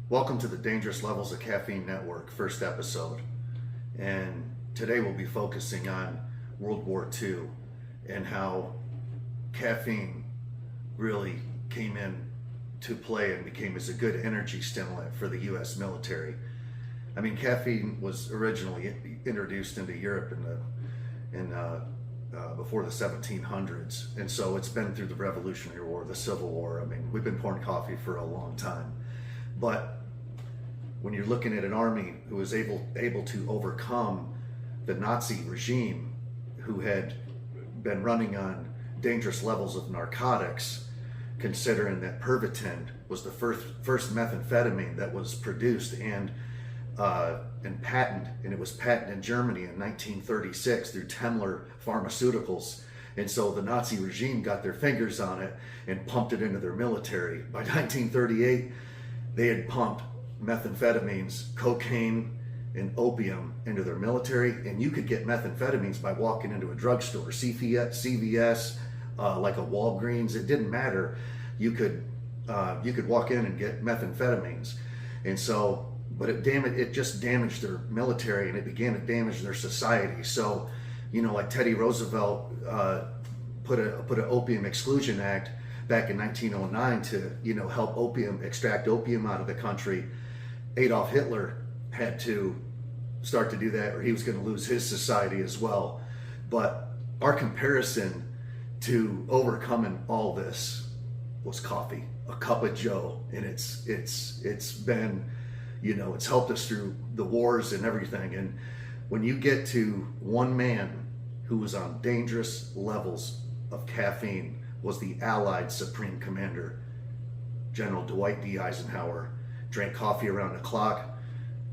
Welcome to the Dangerous Levels of Caffeine Network, first episode. And today we'll be focusing on World War II and how caffeine really came in to play and became as a good energy stimulant for the U.S. military. I mean, caffeine was originally introduced into Europe before the 1700s, and so it's been through the Revolutionary War, the Civil War. I mean, we've been pouring coffee for a long time. But when you're looking at an army who was able to overcome the Nazi regime, who had been running on dangerous levels of narcotics, considering that Pervitin was the first methamphetamine that was produced and patented, and it was patented in Germany in 1936 through Temmler Pharmaceuticals. And so the Nazi regime got their fingers on it and pumped it into their military. By 1938, they had pumped methamphetamines, cocaine, and opium into their military, and you could get methamphetamines by walking into a drugstore, CVS, like a Walgreens. It didn't matter. You could walk in and get methamphetamines, and so, but it just damaged their military, and it began to damage their society. So, like Teddy Roosevelt put an Opium Exclusion Act back in 1909 to help extract opium out of the country. Adolf Hitler had to start to do that, or he was going to lose his society as well. But our comparison to overcoming all this was coffee, a cup of Joe, and it's been, it's helped us through the wars and everything. And when you get to one man who was on dangerous levels of caffeine, was the Allied Supreme Commander, General Dwight D. Eisenhower. Drank coffee around the clock,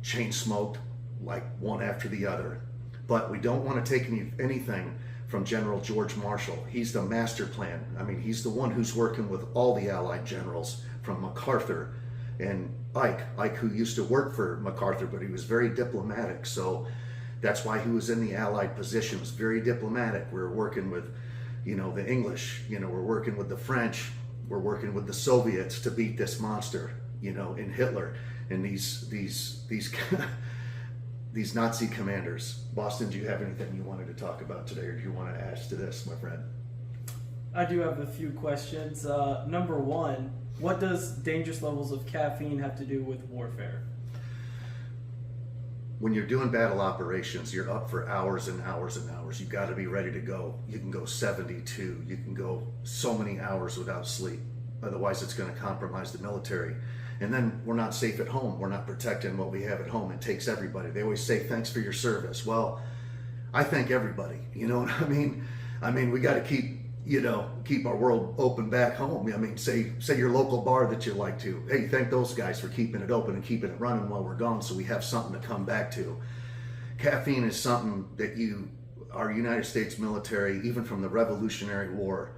chain smoked like one after the other. But we don't want to take anything from General George Marshall. He's the master plan. I mean, he's the one who's working with all the Allied generals, from MacArthur and Ike, who used to work for MacArthur, but he was very diplomatic. So that's why he was in the Allied positions, very diplomatic. We're working with, the English, we're working with the French, we're working with the Soviets to beat this monster, in Hitler and these these Nazi commanders. Boston, do you have anything you wanted to talk about today, or do you want to add to this, my friend? I do have a few questions. Number one, what does dangerous levels of caffeine have to do with warfare? When you're doing battle operations, you're up for hours and hours and hours. You got to be ready to go. You can go 72. You can go so many hours without sleep. Otherwise, it's going to compromise the military. And then we're not safe at home. We're not protecting what we have at home. It takes everybody. They always say, thanks for your service. Well, I thank everybody. You know what I mean? We got to keep our world open back home. I mean, say your local bar that you like to, hey, thank those guys for keeping it open and keeping it running while we're gone, so we have something to come back to. Caffeine is something that our United States military, even from the Revolutionary War,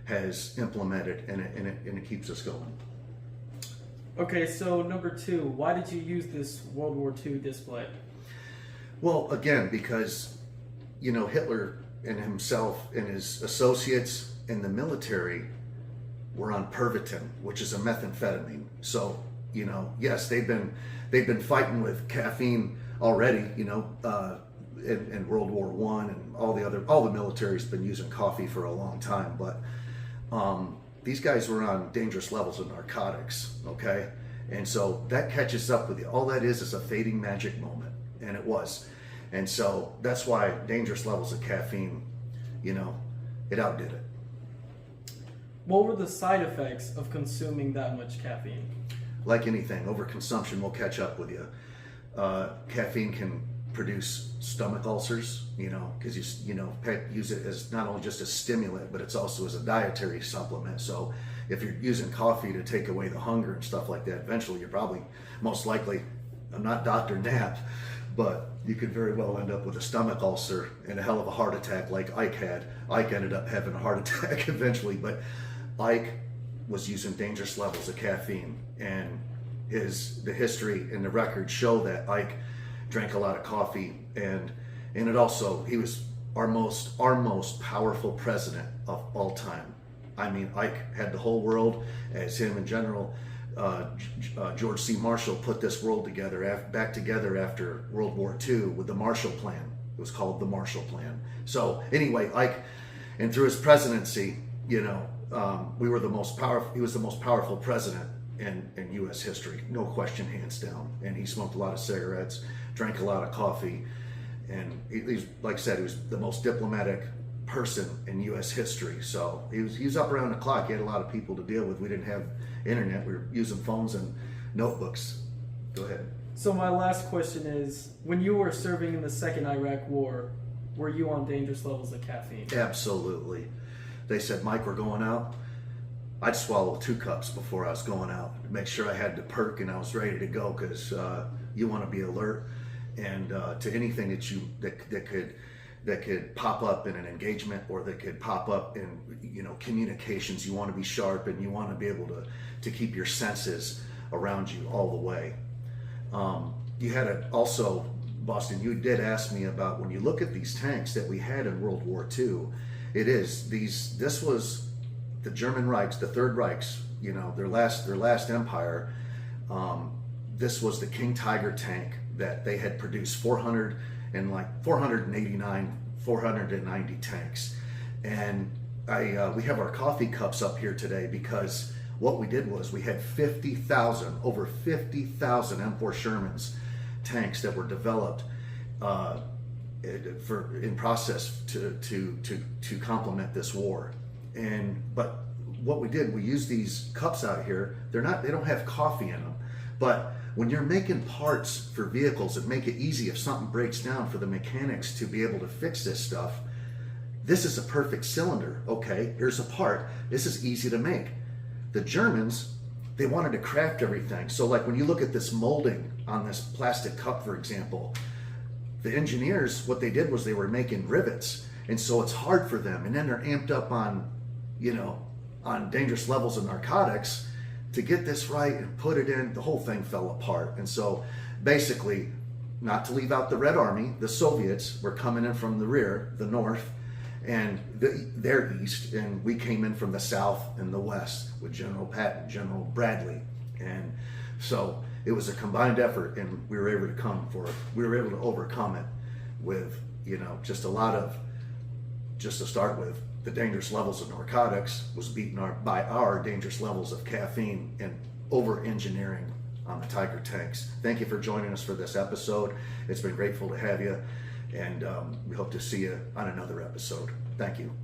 has implemented, and it keeps us going. Okay, so number two, why did you use this World War II display? Well, again, because Hitler and himself and his associates in the military were on Pervitin, which is a methamphetamine. So yes, they've been fighting with caffeine already. In World War I and all the military's been using coffee for a long time, but these guys were on dangerous levels of narcotics, okay? And so that catches up with you. All that is a fading magic moment, and it was. And so that's why dangerous levels of caffeine, it outdid it. What were the side effects of consuming that much caffeine? Like anything, overconsumption will catch up with you. Caffeine can produce stomach ulcers, because use it as not only just a stimulant, but it's also as a dietary supplement. So if you're using coffee to take away the hunger and stuff like that, eventually you're probably, most likely, I'm not Dr. Knapp, but you could very well end up with a stomach ulcer and a hell of a heart attack like Ike had. Ike ended up having a heart attack eventually, but Ike was using dangerous levels of caffeine, and the history and the records show that Ike drank a lot of coffee, and it also, he was our most powerful president of all time. I mean, Ike had the whole world as him and General George C. Marshall put this world back together after World War II with the Marshall Plan. It was called the Marshall Plan. So anyway, Ike, and through his presidency, he was the most powerful president in U.S. history, no question, hands down. And he smoked a lot of cigarettes, drank a lot of coffee, and he's, like I said, he was the most diplomatic person in U.S. history. So he was up around the clock. He had a lot of people to deal with. We didn't have internet. We were using phones and notebooks. Go ahead. So my last question is, when you were serving in the Second Iraq War, were you on dangerous levels of caffeine? Absolutely. They said, Mike, we're going out. I'd swallow 2 cups before I was going out to make sure I had the perk and I was ready to go, because you want to be alert and to anything that could pop up in an engagement, or that could pop up in communications. You want to be sharp, and you want to be able to keep your senses around you all the way. You had also, Boston, you did ask me about, when you look at these tanks that we had in World War II, this was the German Reichs, the Third Reichs, their last empire. This was the King Tiger tank that they had produced 490 tanks. And we have our coffee cups up here today because what we did was we had over 50,000 M4 Shermans tanks that were developed in process to complement this war. But what we did, we used these cups out here. They don't have coffee in them, but when you're making parts for vehicles that make it easy if something breaks down for the mechanics to be able to fix this stuff, this is a perfect cylinder. Okay, here's a part. This is easy to make. The Germans, they wanted to craft everything. So like when you look at this molding on this plastic cup, for example, the engineers, what they did was they were making rivets. And so it's hard for them. And then they're amped up on dangerous levels of narcotics to get this right and put it in. The whole thing fell apart. And so basically, not to leave out the Red Army, the Soviets were coming in from the rear, the north, and their east, and we came in from the south and the west with General Patton, General Bradley. And so it was a combined effort, and we were able to overcome it with, just to start with, the dangerous levels of narcotics was beaten by our dangerous levels of caffeine and over-engineering on the Tiger tanks. Thank you for joining us for this episode. It's been grateful to have you, and we hope to see you on another episode. Thank you.